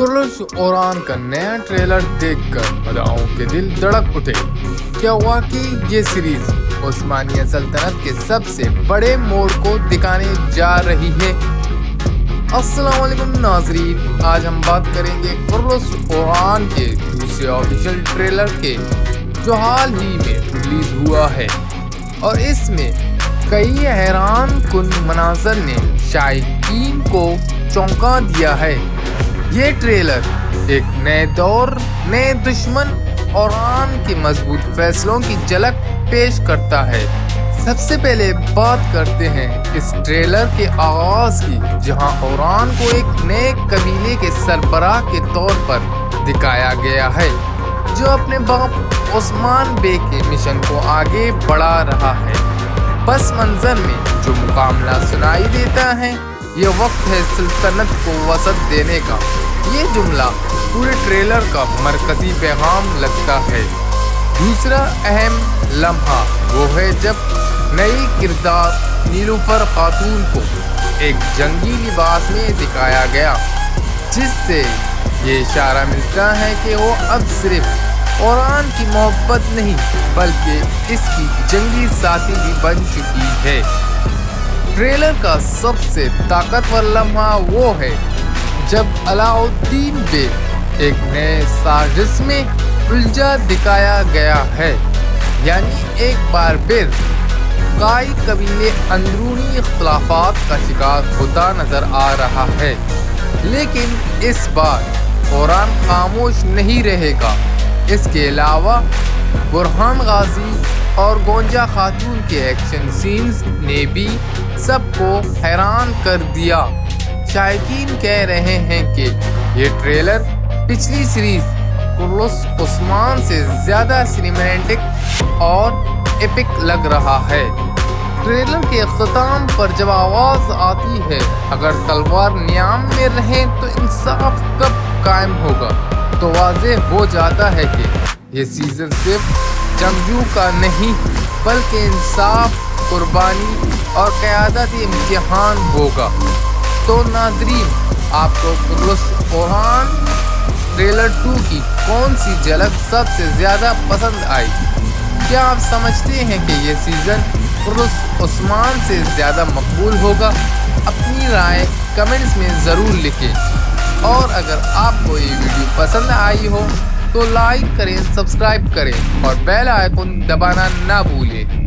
कुर्रश औरान का नया ट्रेलर देखकर अदाओं के दिल धड़क उठे। क्या वाकई ये सीरीज उस्मानिया सल्तनत के सबसे बड़े मोड़ को दिखाने जा रही है? अस्सलाम वालेकुम नाजरीन, आज हम बात करेंगे कुर्रश औरान के दूसरे ऑफिशियल ट्रेलर के जो हाल ही में रिलीज हुआ है और इसमें कई हैरान कुन मनाजर ने शायकीन को चौंका दिया है। ये ट्रेलर एक नए दौर, नए दुश्मन औरान के मजबूत फैसलों की झलक पेश करता है। सबसे पहले बात करते हैं इस ट्रेलर के आगाज की, जहां औरान को एक नए कबीले के सरबराह के तौर पर दिखाया गया है, जो अपने बाप उस्मान बे के मिशन को आगे बढ़ा रहा है। पस मंजर में जो मुकाबला सुनाई देता है, ये वक्त है सल्तनत को वसत देने का। ये जुमला पूरे ट्रेलर का मरकजी पैगाम लगता है। दूसरा अहम लम्हा वो है जब नई किरदार नीलूफर खातून को एक जंगी लिबास में दिखाया गया, जिससे ये इशारा मिलता है कि वो अब सिर्फ औरान की मोहब्बत नहीं बल्कि इसकी जंगी साथी भी बन चुकी है। ट्रेलर का सबसे ताकतवर लम्हा वो है जब अलाउद्दीन बे एक नए साजिश में उलझा दिखाया गया है। यानी एक बार फिर कई कबीले अंदरूनी इख्तिलाफात का शिकार होता नजर आ रहा है, लेकिन इस बार औरान खामोश नहीं रहेगा। इसके अलावा बुरहान गाजी और गोंजा खातून के एक्शन सीन्स ने भी सबको हैरान कर दिया। शायकीन कह रहे हैं कि ये ट्रेलर पिछली सीरीज कुर्रश उस्मान से ज्यादा सिनेमैटिक और एपिक लग रहा है। ट्रेलर के अख्ताम पर जब आवाज आती है, अगर तलवार नियाम में रहे तो इंसाफ कब कायम होगा, तो वाज़ेह हो जाता है कि ये सीजन सिर्फ जंगजू का नहीं बल्कि इंसाफ, कुर्बानी और क़यादती इम्तिहान होगा। तो नाजरीन, आपको कुर्रश औरान ट्रेलर 2 की कौन सी झलक सबसे ज़्यादा पसंद आई? क्या आप समझते हैं कि ये सीज़न कुर्रश उस्मान से ज़्यादा मकबूल होगा? अपनी राय कमेंट्स में ज़रूर लिखें, और अगर आपको ये वीडियो पसंद आई हो तो लाइक करें, सब्सक्राइब करें और बेल आइकन दबाना ना भूलें।